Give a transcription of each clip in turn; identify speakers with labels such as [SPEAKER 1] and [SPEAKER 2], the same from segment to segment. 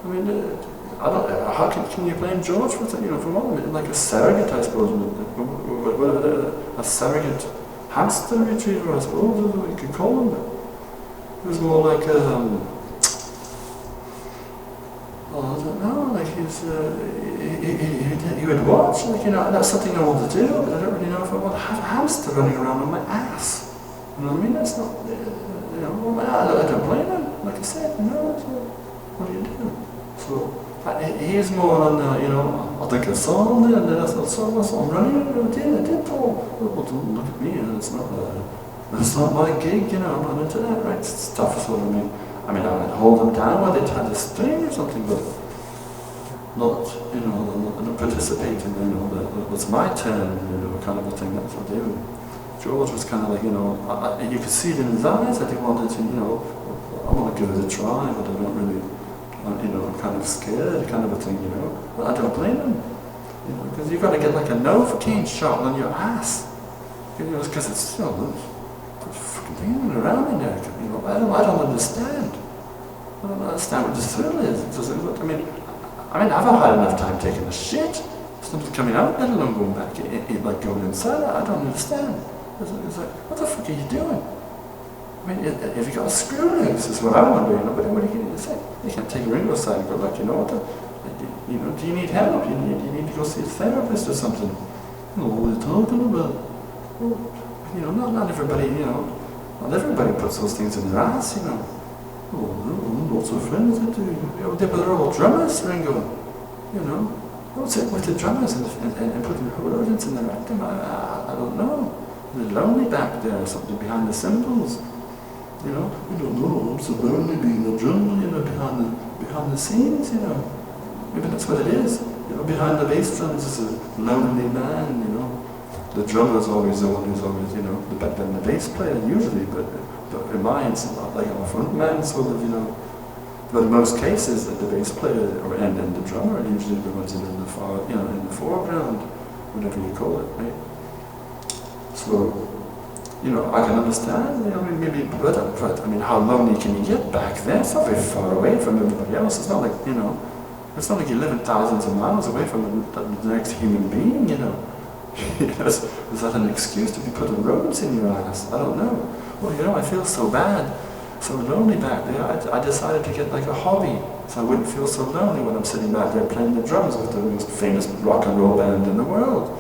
[SPEAKER 1] I mean, I don't. How can you blame George for that? You know, for one, like a surrogate, I suppose. A surrogate hamster retriever, I suppose, is what you could call him. It was more like I don't know, like he would watch, like, you know, that's something I want to do, but I don't really know if I want to have a hamster running around on my ass. You know what I mean? That's not, you know, I don't blame him, like I said, you know, so what do you do? So, he's more on the, you know, I'll take a song, and then that's I'm running, I did, Paul. Well, don't look at me, it's not my gig, you know, I'm not into that, right? It's tough, sort of, I mean, I would hold them down while they tried to string or something, but not, you know, not participate in, you know, it's my turn, you know, kind of a thing, that's what they would. George was kind of like, you know, you could see it in his eyes that he wanted to, you know, I want to give it a try, but I don't really, you know, I'm kind of scared, kind of a thing, you know. But I don't blame him, you know, because you've got to get like a Novocaine shot on your ass, you know, because it's, you know, fucking thing around in there, you know, I don't understand. I don't understand what the thrill is. I mean, I've had enough time taking a shit. Something coming out, let alone going back, like going inside. I don't understand. It's like, what the fuck are you doing? I mean, if you got a screw loose, is what I wonder, you know, but what are you going to say? You can't take your ring aside and go like, you know what, you know, do you need help? You need to go see a therapist or something? You know, what are you talking about? Well, you know, not everybody, you know, not everybody puts those things in their ass, you know. Oh, lots of friends that do. You know, they're all drummers, Ringo. You know, what's it with the drummers and putting rodents in their rectum? I don't know. They're lonely back there or something behind the cymbals. You know, we don't know. I'm so lonely being a drummer, you know, behind the scenes, you know. Maybe that's what it is. You know, behind the bass drums is a lonely man, you know. The drummer's always the one who's always, you know, the bass player usually, but in mine it's not like I'm a front man, sort of, you know. But in most cases, the bass player and the drummer are usually the ones in the far, you know, in the foreground, whatever you call it, right? So, you know, I can understand, you know, maybe, but I mean, how lonely can you get back there? It's not very far away from everybody else. It's not like, you know, it's not like you're living thousands of miles away from the next human being, you know. Is that an excuse to be putting rodents in your ass? I don't know. Well, you know, I feel so bad, so lonely back there. I decided to get like a hobby, so I wouldn't feel so lonely when I'm sitting back there playing the drums with the most famous rock and roll band in the world.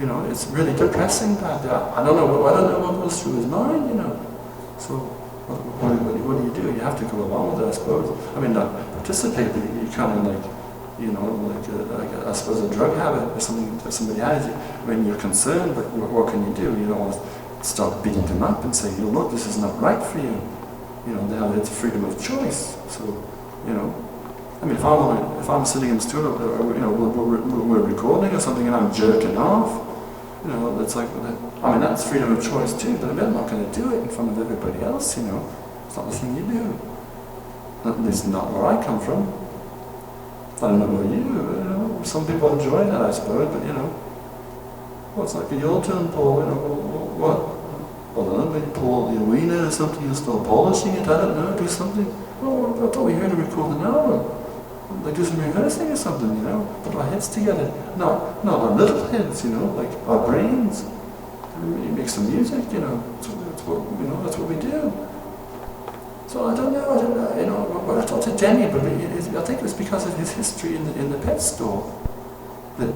[SPEAKER 1] You know, it's really depressing back there. I don't know what goes through his mind, you know. So, what do? You have to go along with it, I suppose. I mean, not participate, but you kind of like, you know, like I suppose a drug habit or something that somebody has. When you're concerned, but what can you do? You don't want to start beating them up and say, you know, look, this is not right for you. You know, it's freedom of choice. So, you know, I mean, if I'm sitting in the studio, or, you know, we're recording or something, and I'm jerking off, you know, it's like, I mean, that's freedom of choice too. But I'm not going to do it in front of everybody else. You know, it's not the thing you do. At least not where I come from. I don't know about you know, some people enjoy that, I suppose, but you know, well, it's like your turn, Paul, you know, what? Well, I don't know, maybe pull out the arena or something and start polishing it, I don't know, do something. Oh, I thought we were here to record an album. Like do some rehearsing or something, you know, put our heads together. Not our little heads, you know, like our brains. And make some music, you know, that's what we do. So I don't know, you know, what I talked to Denny, but I think it was because of his history in the pet store. That,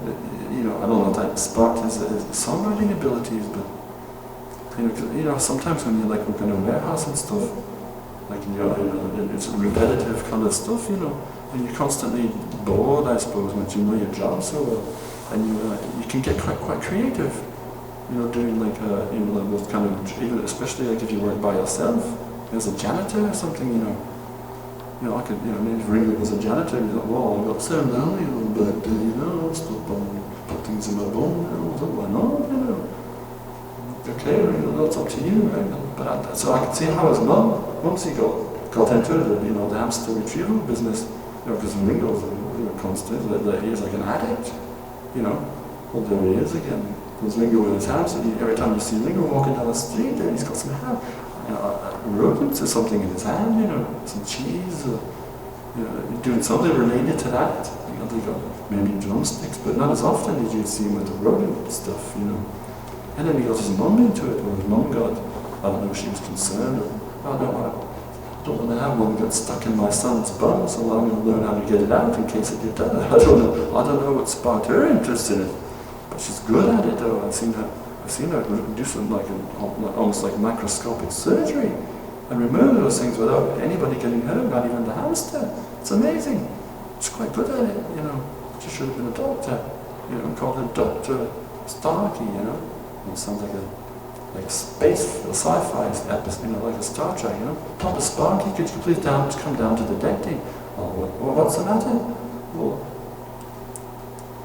[SPEAKER 1] you know, I don't know if that sparked his songwriting abilities, but, you know, sometimes when you're like working in a warehouse and stuff, like, you know, it's repetitive kind of stuff, you know, and you're constantly bored, I suppose, once you know your job so well, and you can get quite creative, you know, doing like, you know, those kind of, even especially like if you work by yourself. As a janitor or something, you know, I could, you know, maybe Ringo was a janitor, he's like, well, I got so lonely back there, you know, stop put things in my bum, you know, why not, you know. Okay, Ringo, that's up to you, right? But so I could see how his mum, once he got into it, you know, the hamster retrieval business, you know, because Ringo's a constant, he's like an addict, you know. Well, there he is again. There's Ringo with his hamster, every time you see Ringo walking down the street, there he's got some ham. You know, rodents or something in his hand, you know, some cheese or You know, doing something related to that. You know, they got maybe drumsticks, but not as often as you'd see him with the rodent stuff, you know. And then he got his mum into it, or his mum got, I don't know if she was concerned, or I don't want to have one get stuck in my son's bum, so I'm going to learn how to get it out in case it did that. I don't know what sparked her interest in it, but she's good at it though. I've seen her do some almost like macroscopic surgery and remove those things without anybody getting hurt, not even the hamster. It's amazing. She's quite good at it, you know. She should have been a doctor, you know, called her Dr. Starkey, you know. It sounds like a space, a sci-fi episode, you know, like a Star Trek, you know. Dr. Sparky, could you please come down to the deck team? Oh, what's the matter? Well,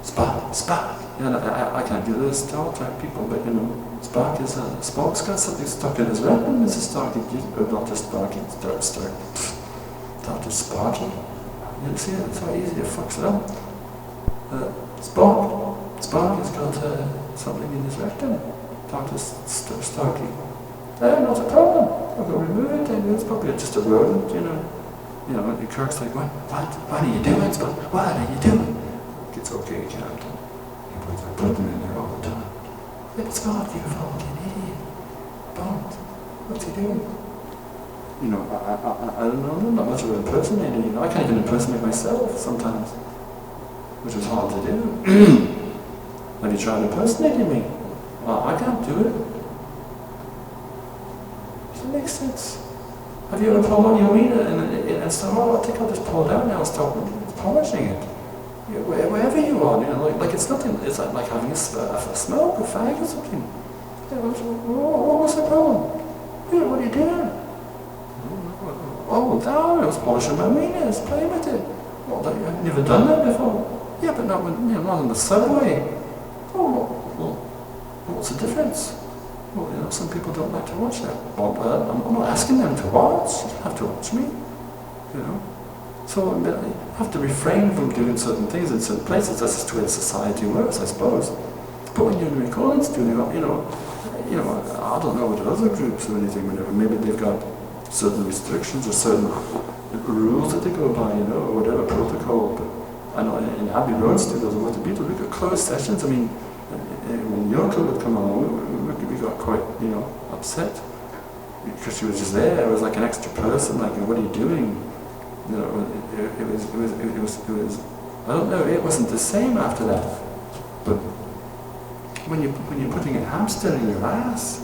[SPEAKER 1] Spark. You know, I can't do this Star Trek people, but you know, Spark's got something stuck in his retina, Mrs. Starkey, or Dr. Sparky, Dr. Sparky. You see, it's how easy it fucks it up. Sparky's got something in his rectum. Dr. Starkey. Not a problem. I'll go remove it, and it's probably just a rodent, you know. You know, and Kirk's like, what are you doing, Spark? What are you doing? It's okay, Captain. I put them in there all the time. Yeah, but Spark, you fucking idiot. Don't. What's he doing? You know, I don't know, I'm not much of an impersonator, you know. I can't even impersonate myself sometimes, which is hard to do. Have you tried impersonating me? Well, I can't do it. Does it make sense? Have you ever pulled on your wiener and said, I think I'll just pull it out now and start polishing it? Wherever you are, you know, like it's nothing, it's like having a smoke, a fag or something. What's the problem? What are you doing? Oh, down, I was polishing my wieners, playing with it. Well, I've never done that before. Yeah, but not on the subway. Well, what's the difference? Well, you know, some people don't like to watch that. Well, I'm not asking them to watch. You don't have to watch me. You know. So I have to refrain from doing certain things in certain places. That's just the way society works, I suppose. But when you're in a recording studio, you know, I don't know what other groups or anything, whatever. Maybe they've got certain restrictions or certain rules that they go by, you know, or whatever protocol. But I know in Abbey Road studios or with the Beatles, we got closed sessions. I mean, when Yoko would come along, we got quite, you know, upset because she was just there. It was like an extra person. Like, what are you doing? You know, it was. I don't know. It wasn't the same after that. But when you're putting a hamster in your ass,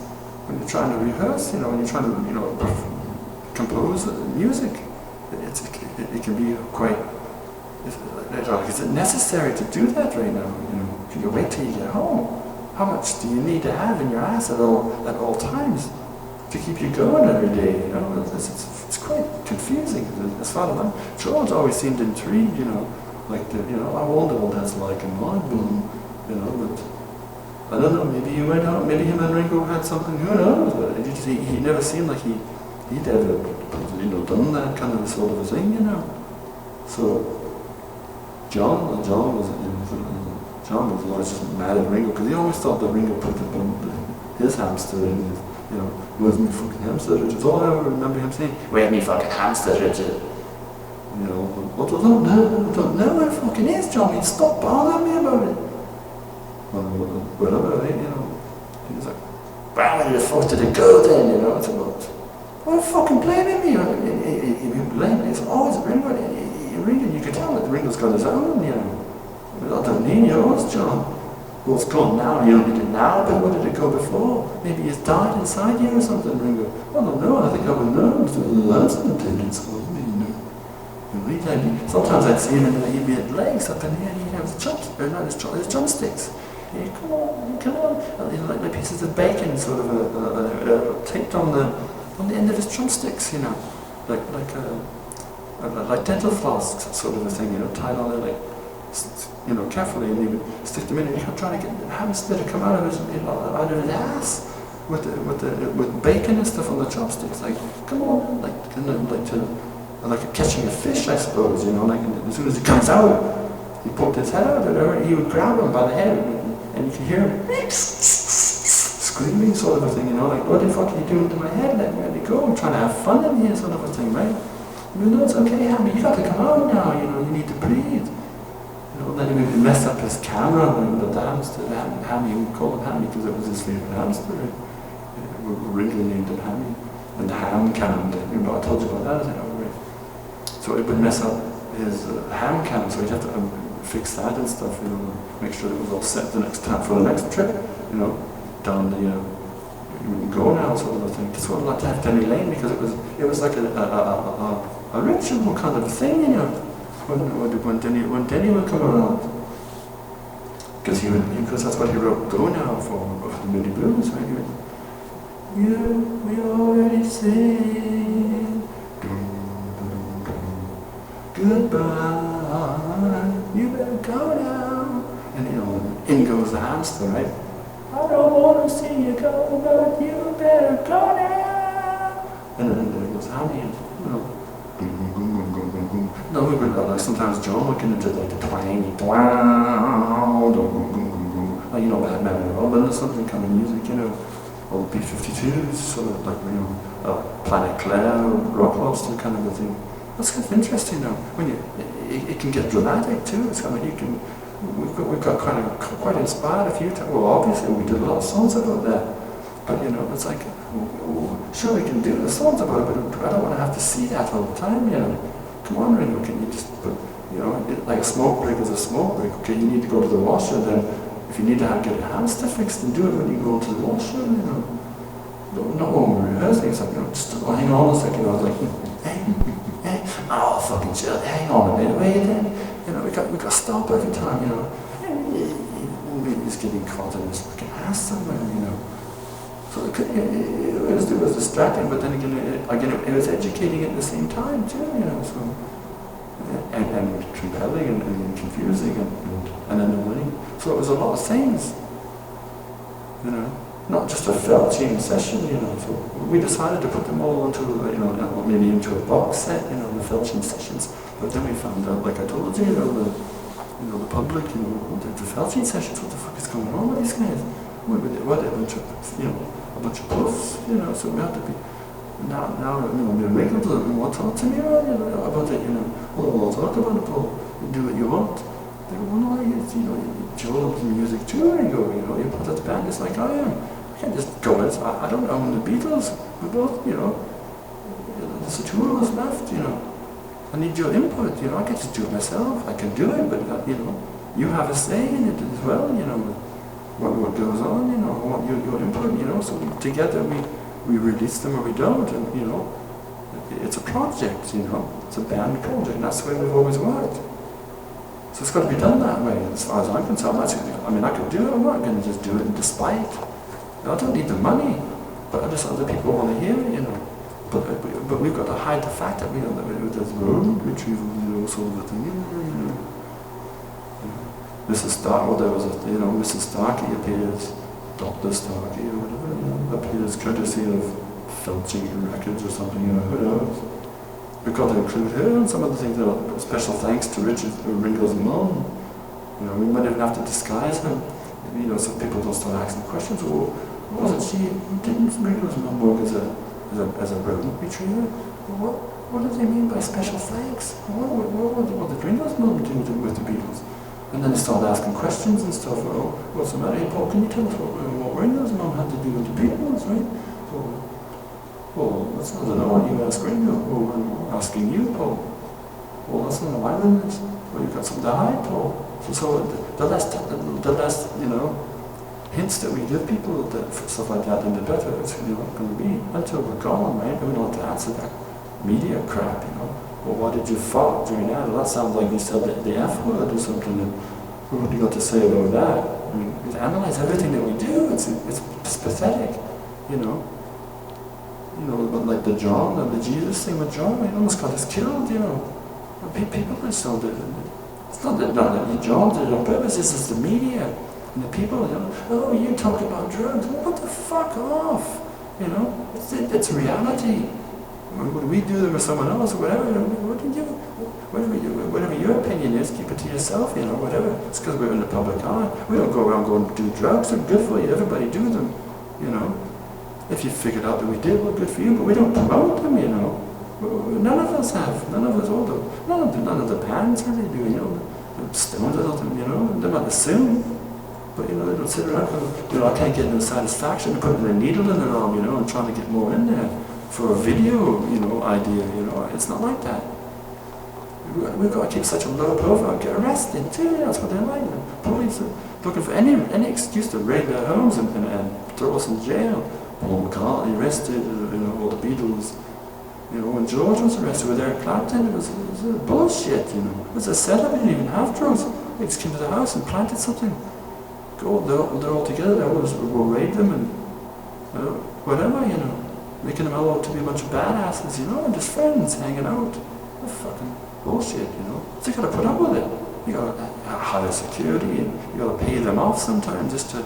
[SPEAKER 1] when you're trying to rehearse, you know, when you're trying to, you know, compose music, it can be quite. Is it necessary to do that right now? You know, can you wait till you get home? How much do you need to have in your ass at all times to keep you going every day? You know, it's quite confusing. As far as I'm, George always seemed intrigued. You know, like I wonder what that's like in my boom. You know, but I don't know. Maybe he went out. Maybe him and Ringo had something. Who knows? But he never seemed like he'd ever, you know, done that kind of sort of a thing. You know, so. John was always just mad at Ringo because he always thought that Ringo put his hamster in his, you know, where's me fucking hamster, Richard? All I ever remember him saying, where's me fucking hamster, Richard? You know, I don't know where it fucking is, Johnny, stop bothering me about it. Whatever, you know, he was like, well, where the fuck did it go then, you know? It's about, why fucking blaming me? He blamed me, it's always Ringo. Ringo, you can tell that Ringo's got his own, you know. I don't need yours, John. Well, it's gone now, you don't need it now, but where did it go before? Maybe it's died inside you or something, Ringo. I don't know, I think I would know. That's an attendance for me, you know. Sometimes I'd see him and he'd be at legs up in here and he'd have his drumsticks. Hey, come on. Like pieces of bacon sort of taped on the end of his drumsticks, you know. Like dental floss sort of a thing, you know, tied on there, like, you know, carefully, and he would stick them in, and he'd try to get the hamster to come out of his ass with bacon and stuff on the chopsticks. Like, come on, like catching a fish, I suppose, you know. Like, and as soon as he comes out, he poked his head out, and he would grab him by the head, and you can hear him screaming, sort of a thing, you know. Like, what the fuck are you doing to my head? Let me go. I'm trying to have fun in here, sort of a thing, right? No, it's okay, Hammy, you got to come out now, you need to breathe. Then he would mess up his camera and the hamster, Hammy, we call him Hammy because it was his favourite hamster. We really named him Hammy. And the ham cam, I told you about that, isn't it? So it would mess up his ham cam, so he'd have to fix that and stuff, make sure it was all set the next time for the next trip, down the, go now sort of a thing. Just wanted not to have Denny Lane because it was like a ritual kind of thing, when Denny would come around. Because that's what he wrote Go Now for the Mini Blues, right? We already said goodbye, you better go now. And in goes the hamster, right? I don't want to see you go, but you better go now. And then there goes Hammy, No, we would sometimes John would get into like the twangy that Robin or something kind of music, all the B-52s, sort of like, Planet Claire, Rock Lobster kind of a thing. That's kind of interesting though. When it can get dramatic too. It's kind of we've got kind of quite inspired a few times. Well, obviously we did a lot of songs about that, but it's like, sure we can do the songs about it, but I don't want to have to see that all the time. Come on, Ringo, can you just put, like a smoke break is a smoke break. Okay, you need to go to the washer, then if you need to get a hamster fixed, then do it when you go to the washer. Not when we're rehearsing. It's like, just hang on a second. I was like, hey, oh fucking chill, hang on a minute, wait then. We got to stop every time, He's getting caught in this fucking ass somewhere, So it was distracting, but then again, it was educating at the same time too, So and compelling and confusing and then winning. So it was a lot of things, Not just a Felching session, So we decided to put them all into, maybe into a box set, the Felching sessions. But then we found out, like I told you, the public, the Felching sessions. What the fuck is going on with these guys? What a bunch of, a bunch of puffs, So we have to be. Now, we're making them. Want to talk to me about it, We'll talk about it, Paul. You do what you want. They go, well, no, Joel's music too. And you go, you're part of the band. It's like I am. I can't just go in. I don't own the Beatles. We both, there's the two of us left, I need your input, I can't just do it myself. I can do it, but, you have a say in it as well, what goes on, I want your input, so together we release them or we don't, and, it's a project, it's a band project, and that's the way we've always worked. So it's got to be done that way, as far as I'm concerned. I could do it, I'm not going to just do it despite. I don't need the money, but other people want to hear it, But we've got to hide the fact that there's road retrieval, sort of a thing. Mrs. Stark, there was Mrs. Starkey appears, Dr. Starkey or whatever, appears courtesy of Felching Records or something, who knows. We've got to include her in some of the things. Special thanks to Ringo's mum. We might even have to disguise him, so people don't start asking questions. Well, didn't Ringo's mum work as a rodent retriever? What do they mean by special thanks? What did Ringo's mum do with the Beatles? And then they started asking questions and stuff. What's the matter? Hey, Paul, can you tell us what Ringo's mum had to do with the Beatles, right? That's not what you ask Ringo. I'm asking you, Paul. That's not why then. You've got something to hide, Paul. So the less hints that we give people that stuff like that, then the better it's going to be until we're gone, right? We don't have to answer that media crap, Well, why did you fart during that? Well, that sounds like you said the F word or something. And what do you got to say about that? We analyze everything that we do. It's pathetic, But like the Jesus thing with John, he almost got us killed, People are so. It's not that John did it on purpose. It's just the media. And the people, you talk about drugs. Well, what the fuck off? It's reality. When we do them with someone else or whatever, whatever your opinion is, keep it to yourself, whatever. It's because we're in the public eye. We don't go around going to do drugs. They're good for you. Everybody do them, If you figured out that we did, well, good for you, but we don't promote them, None of us have. None of us, none of the bands really do. You know, the Stones, I don't think, you know, they might assume, but you know, they don't sit around going, you know, I can't get no satisfaction putting a needle in their arm, you know, and trying to get more in there for a video, you know, idea. You know, it's not like that. We've got to keep such a low profile, get arrested too. That's what they're like. The police are looking for any excuse to raid their homes and throw us in jail. Paul McCartney arrested, you know, all the Beatles. You know, when George was arrested with Eric Clapton, it was bullshit, you know. It was a setup, he didn't even have drugs. They just came to the house and planted something. They're all together, we'll raid them and whatever, you know. Making them all out to be a bunch of badasses, you know, and just friends hanging out. That's fucking bullshit, you know. So you gotta put up with it. You gotta hire security and you gotta pay them off sometimes just to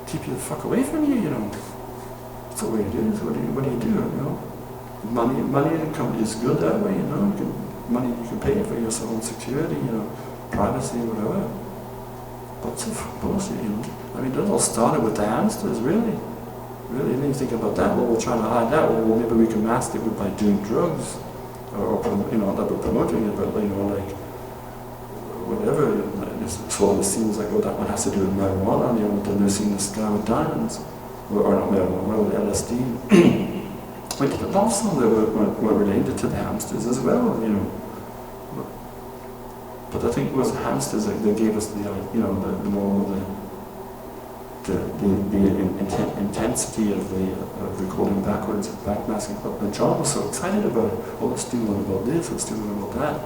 [SPEAKER 1] keep you the fuck away from you, you know. That's the way it is. What do you do, you know? Money income is good that way, you know. Money you can pay for your own security, you know, privacy, whatever. But it's bullshit, you know. I mean, that all started with the hamsters, really. Really, and then you think about that. Well, we're trying to hide that. Well, maybe we can mask it by doing drugs, or you know, that we're promoting it, but you know, like whatever. You know, so it seems like, well, that one has to do with marijuana. You know, then they're seeing the sky with diamonds, or not marijuana, with LSD. We did a lot of songs that were related to the hamsters as well, you know. But I think it was the hamsters that gave us the, you know, the more the intensity of recording backwards, backmasking. But John was so excited about it. Oh, let's do one about this, let's do one about that.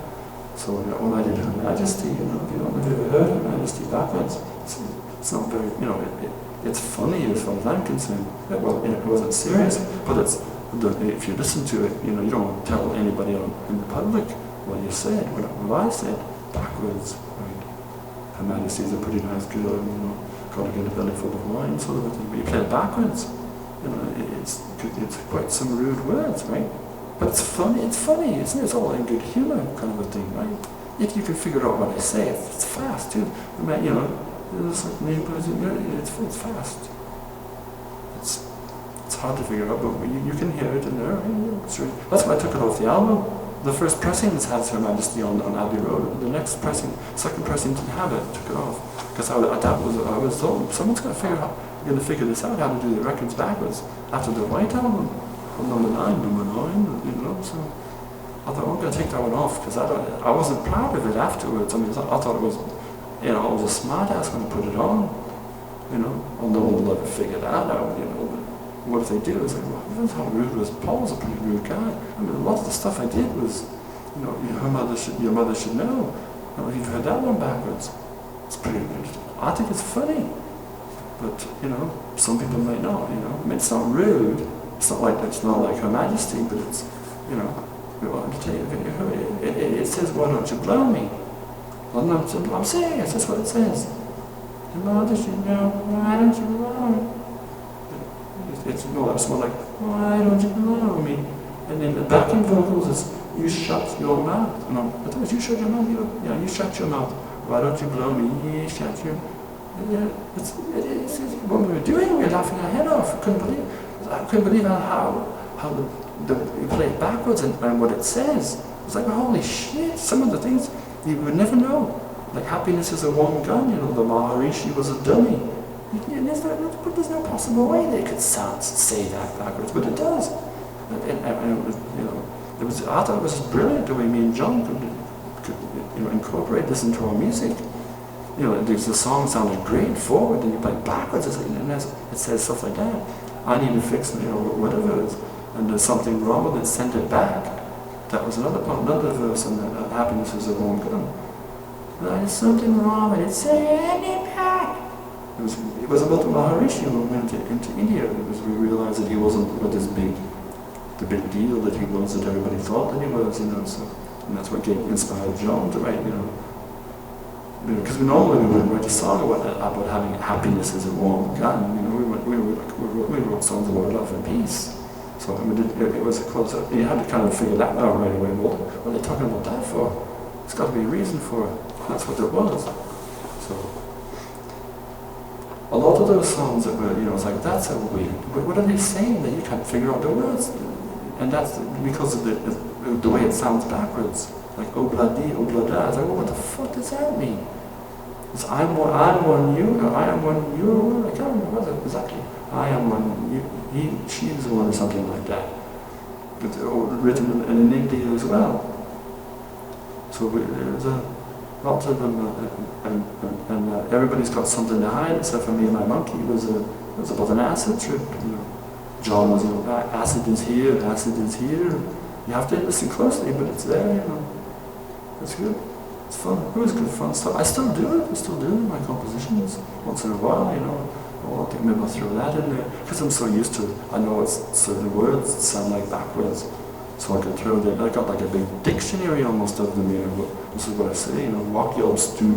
[SPEAKER 1] So when I did Her Majesty, you know, if you don't have ever heard Her Majesty backwards, it's not very, you know, it's funny as far as I'm concerned. Well, it wasn't serious, but if you listen to it, you know, you don't want to tell anybody in the public what you said, what I said, backwards, right? Her Majesty is a pretty nice girl, you know, got to get a belly full of wine, sort of a thing. But you play it backwards, you know, it's quite some rude words, right? But it's funny, isn't it? It's all in good humor kind of a thing, right? If you can figure out what I say, it's fast too. I mean, you know, it's fast. It's hard to figure out, but you can hear it in there. Right? That's why I took it off the album. The first pressing has Her Majesty on Abbey Road. The next pressing, second pressing didn't have it. Took it off because I was told someone's going to figure this out, how to do the records backwards after the White Album, number 9, you know. So I thought, I'm going to take that one off because I wasn't proud of it afterwards. I mean, I thought it was, you know, I was a smart ass going to put it on, you know. No one will ever figure that out, you know. What if they do? It's like, well, that's how rude was. Paul was a pretty rude guy. I mean, a lot of the stuff I did was, you know, your mother should know. I don't know if you've heard that one backwards. It's pretty rude. I think it's funny, but you know, some people might not. You know, I mean, it's not rude. It's not like Her Majesty, but it's, you know, I'm tell you, it says, "Why don't you blow me?" I'm serious. That's what it says. Your mother should know. Why don't you blow me? It's more like, why don't you blow me? And then the backing vocals is, you shut your mouth. No, I thought it was, you shut your mouth. Yeah, you shut your mouth. Why don't you blow me? You shut your. Yeah, it's what we were doing. We were laughing our head off. I couldn't believe how you play it backwards and what it says. It's like, holy shit! Some of the things you would never know. Like happiness is a warm gun. You know, the Maharishi was a dummy. There's no possible way they could say that backwards, but it does. And it was, you know, I thought it was brilliant the way me and John could you know, incorporate this into our music. You know, the song sounded great forward, and you play backwards, and it says stuff like that. I need to fix, you know, whatever it is, and there's something wrong with it, send it back. That was another verse, and that happiness is a warm gun. There's something wrong with it, send it back. It was about the Maharishi when we went into India, because we realized that he wasn't the big deal that he was, that everybody thought that he was, you know. So, and that's what inspired John to write, you know. Because normally we would write a song about having happiness as a warm gun, you know. We wrote songs about love and peace. So I mean, it was a close up. You had to kind of figure that out right away. Well, what are they talking about that for? There's got to be a reason for it. That's what there was. So. A lot of those songs that were, you know, it's like, that's a weird, what are they saying that you can't figure out the words? And that's because of the way it sounds backwards, like obladi, oblada. I was like, well, what the fuck does that mean? It's I'm one, you, or I am one, you're one. I can't remember exactly. I am one, you, he, she is one, or something like that. But written in India as well. So there's lots of them, and everybody's got something to hide. Except for me and my monkey, it was about an acid trip. John was, acid is here, acid is here. You have to listen closely, but it's there, It's good. It's fun. It was good fun stuff. I still do it. I still do my compositions once in a while, I think maybe I'll throw that in there because I'm so used to it. I know it's certain words sound like backwards, so I can throw that. I got like a big dictionary almost of them. This is what I say. Walk your Stu.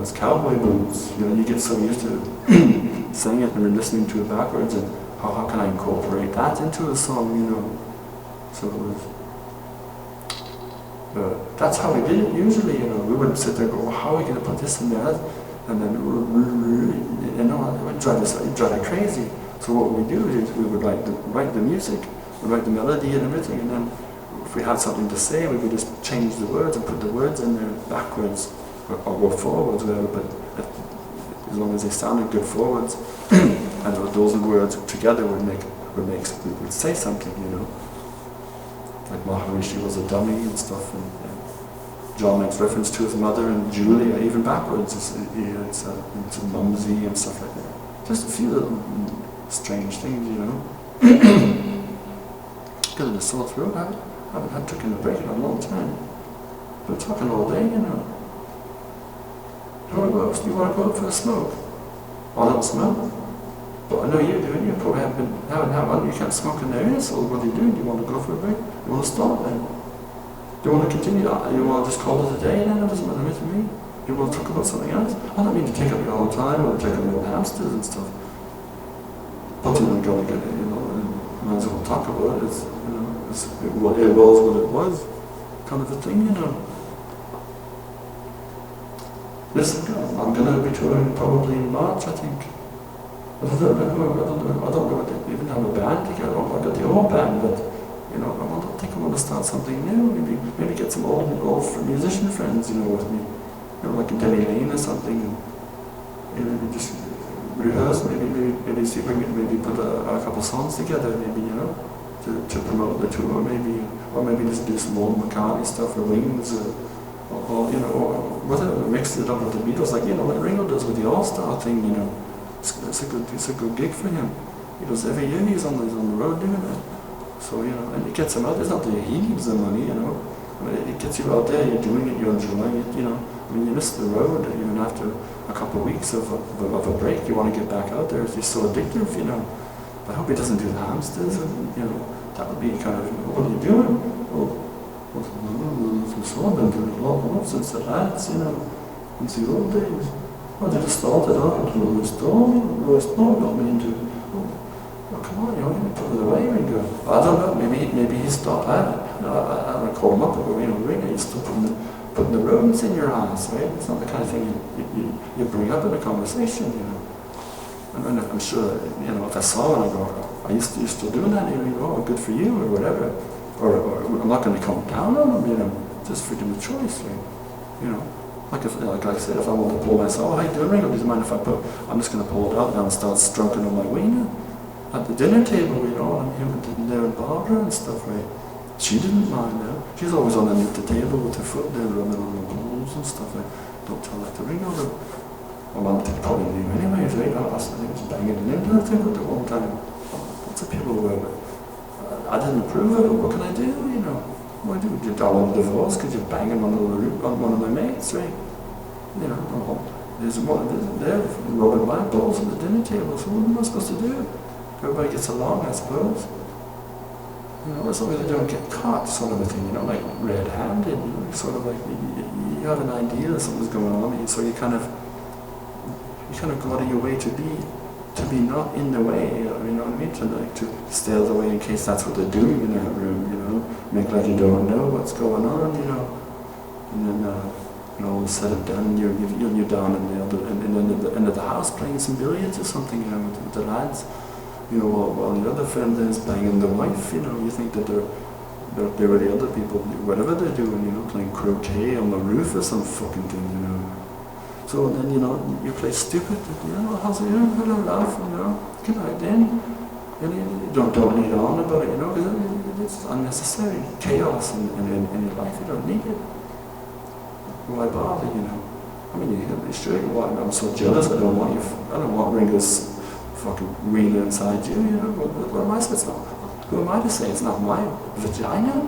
[SPEAKER 1] It's cowboy boots. You get so used to saying it and then listening to it backwards, and how can I incorporate that into a song? So it was. That's how we did it usually, we would sit there and go, well, how are we going to put this in there? And then, it would drive us crazy. So what we do is we would write the music, we'd write the melody and everything, and then if we had something to say, we would just change the words and put the words in there backwards, or go forwards, whatever, but as long as they sounded good forwards, and those words together would say something, Like Maharishi was a dummy and stuff, and John makes reference to his mother and Julia, even backwards. It's mumsy and stuff like that. Just a few little strange things, Got a sore throat. I haven't had taken a break in a long time. Been talking all day, Do you want to go out for a smoke? I don't smoke. But I know you do, and you probably haven't had one. You can't smoke in there, so what do you do? Do you want to go for a break? You want to stop then? Do you want to continue? You want to just call it a day then? It doesn't matter to me. You want to talk about something else? I don't mean to take up your whole time or take up your hamsters and stuff. But you're going to get it, might as well talk about it. It was what it was, kind of a thing, Listen, I'm going to be touring probably in March, I think. I don't know if they even have a band together. I got the old band, but I think I want to start something new. Maybe get some old musician friends, with me, like a Denny Lane or something, and maybe just rehearse. Maybe see if we can maybe put a couple songs together. Maybe to promote the tour. Maybe just do some old McCartney stuff or Wings, or whatever. Mix it up with the Beatles, like what Ringo does with the All Star thing. It's a good gig for him. He does every year. He's on the road doing it. So and it gets him out. It's not that he needs the money, It gets you out there. You're doing it. You're enjoying it. When you miss the road, even after a couple of weeks of a break, you want to get back out there. It's so addictive, I hope he doesn't do the hamsters. And, that would be kind of what are you doing? Well, I've been doing a lot more since the lads, since the old days. Well, they just started out with Rolling Stone got me into, come on, you put it away and go. I don't know, maybe he stopped that. I call him up and go, Ringo, you're still putting the rodents in your eyes, right? It's not the kind of thing you bring up in a conversation, And I'm sure, if I saw it, I go, are you still doing that? You go, oh, good for you, or whatever. Or I'm not going to come down on him, just freedom of choice, right? Like I said, if I want to pull myself, how you doing, Ringo? Does it mind if I'm just going to pull it out now and start stroking on my wiener? At the dinner table, I'm here with there and Barbara and stuff, right? She didn't mind now. She's always underneath the table with her foot there, rubbing on the balls and stuff, right? Don't tell that to Ringo, but they probably knew anyway, right? I think it was banging it into the table the whole time. Lots of people were, I didn't approve of it, what can I do, What do? I want a divorce because you're banging on one of my mates, right? There's one there rubbing my balls on the dinner table, so what am I supposed to do? Everybody gets along, I suppose. As long as they don't get caught, sort of a thing, like red-handed, sort of like you have an idea that something's going on, so you kind of go out of your way to be not in the way, you know what I mean? To stay out of the way in case that's what they're doing in that room, make like you don't know what's going on, and then all said and done, you're down in the end of the house playing some billiards or something, with the lads, while the other friend is banging the wife, you think that they're they're up there with the other people, whatever they're doing, playing croquet on the roof or some fucking thing, So then, you play stupid, how's it, hello love, good night then. And you don't lead on about it, because it's unnecessary chaos in your life, you don't need it. Why bother, I mean, you can be straight, I'm so jealous, I don't want Ringo's fucking wiener inside you, what am I supposed to, who am I to say it's not my vagina,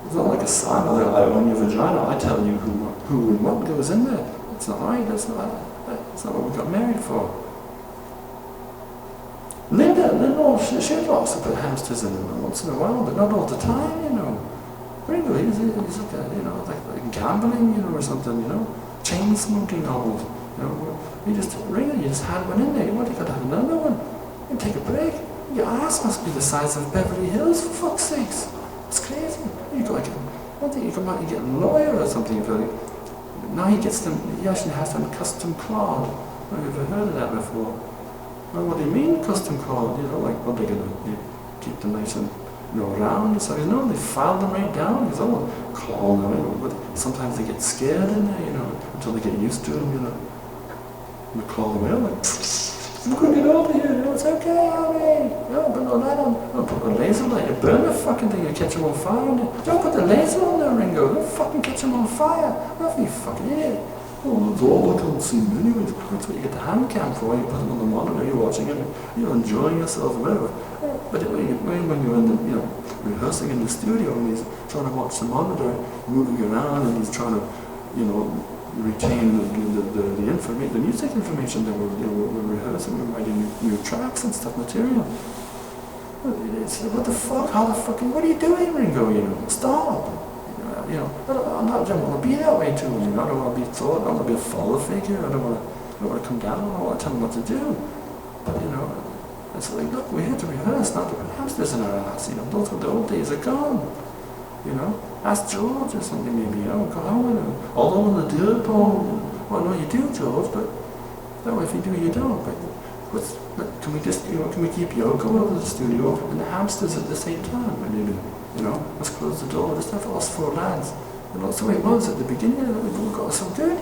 [SPEAKER 1] It's not like a sign, I own your vagina, I tell you who and what goes in there. It's not right, that's not what we got married for. Linda, she'd also put hamsters in them once in a while, but not all the time, Ringo, he's like like gambling, or something, chain smoking almost, Ringo, you just had one in there, you got to have another one, you take a break, your ass must be the size of Beverly Hills, for fuck's sakes, it's crazy, you go like, I think you come out and get a lawyer or something, now he actually has them custom clawed, I've never heard of that before. Well, what do you mean custom clawed, like what they're going to keep them nice and round, so they file them right down, because claw them, but sometimes they get scared in there, until they get used to them, and they claw them out, like, I'm going to get over here, it's okay, honey, but no light on, don't put the laser light, you burn the fucking thing, you catch them on fire, don't put the laser on there, Ringo, don't fucking catch them on fire, not you fucking idiot. Oh, that's all I can see anyways. That's what you get the hand cam for, you put it on the monitor, you're watching it, you're enjoying yourself, whatever. But when you're in the, rehearsing in the studio and he's trying to watch the monitor, moving around, and he's trying to, retain the information, the music information that we're rehearsing, we're writing new tracks and stuff, material. What the fuck? How the fucking, what are you doing, Ringo? Stop! I don't want to be that way too. I don't want to be thought. I don't want to be a father figure. I don't want to come down. I don't want to tell them what to do. But it's like, look, we're here to rehearse, not to put hamsters in our ass. Those the old days are gone. Ask George or something maybe. Go home although on the dirt ball. Well, no, you do, George. But no, if you do, you don't. But can we just, can we keep Yoko out of the studio and the hamsters at the same time? Maybe. Let's close the door, just have us 4 lads. That's the way it was at the beginning, we got so good,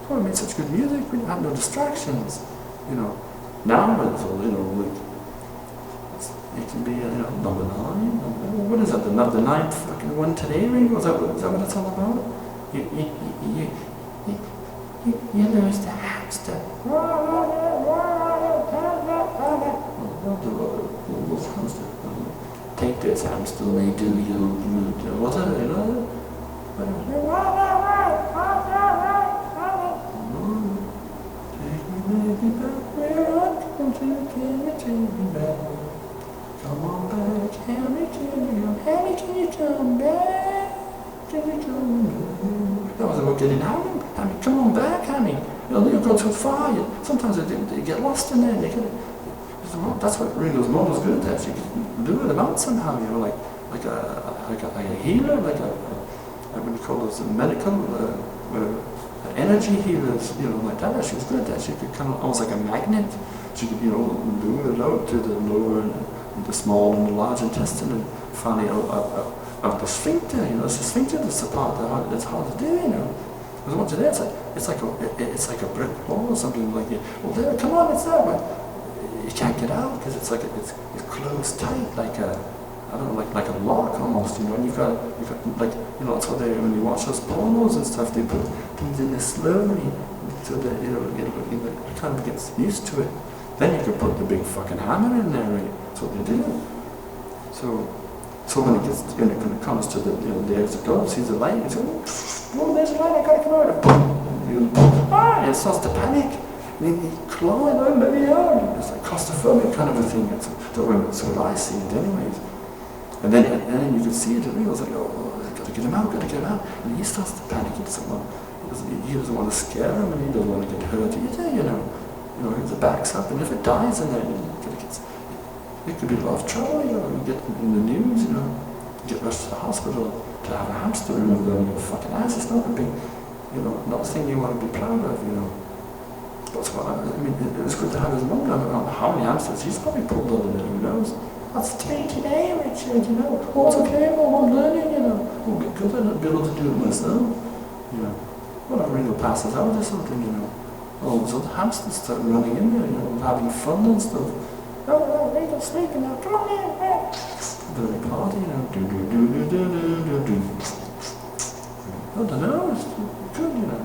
[SPEAKER 1] we made such good music, we didn't have no distractions, Now it's all, it can be, number 9, what is that, the 9th fucking one today, Ringo? Is that what it's all about? You lose the hamster. Take this hamster, they do you, what's it, Take me back where I come to, can you take me back? Come on back, Hammy, can you come back? Can you come back? That was about getting Hammy, come on back, Hammy. You've gone too far, sometimes they get lost in there, that's what Ringo's mom was good at. She could lure them out somehow, like a healer, like what do you call those, medical, energy healers, like that. She was good at that. She could kind of, almost like a magnet. She could, lure it out to the lower and the small and the large intestine and finally out the sphincter, it's the sphincter that's the part that's hard to do, Because once you're there, it's like a brick wall or something like that. Well, there, come on, it's there, but you can't get out because it's closed tight, like a lock almost, and you've got like, that's what when you watch those pornos and stuff, they put things in there slowly so that it kind of gets used to it. Then you can put the big fucking hammer in there, right? That's what they do. So when it comes to the exit door, sees the light, it's there's a light, I gotta come out. Boom! And it starts to panic. And he clawing on the yard. It's like claustrophobic kind of a thing. That's what I see it anyways. And then you can see it, and he was like, gotta get him out. And he starts to panic. He doesn't want to scare him, and he doesn't want to get hurt either, If the back's up, and if it dies, and then it could be a lot of trouble, you get in the news, you get rushed to the hospital to have a hamster removed on your fucking ass. It's not a big, not a thing you want to be proud of, That's what it was good to have his mum. I don't know how many hamsters he's probably pulled out of it, who knows? What's tea today, Richard? You know, oh, it's okay, Mum, I'm learning, you know. We'll get good at it, be able to do it myself, you know. Whenever Ringo passes out or something, you know, all of a sudden hamsters start running in there, you know, having fun and stuff. Oh, Ringo's sleeping now, come on in, the party, you know, do. I don't know, it's good, you know.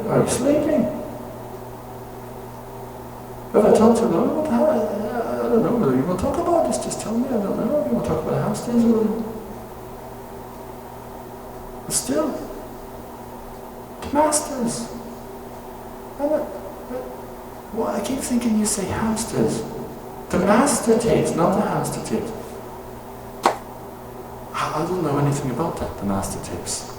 [SPEAKER 1] Are you sleeping? Have I talked to them about how? I don't know whether you want to talk about this, just tell me, I don't know. You want to talk about house days or but still, the masters. I keep thinking you say hamsters. The master tapes, not the hamster tapes. I don't know anything about that, the master tapes.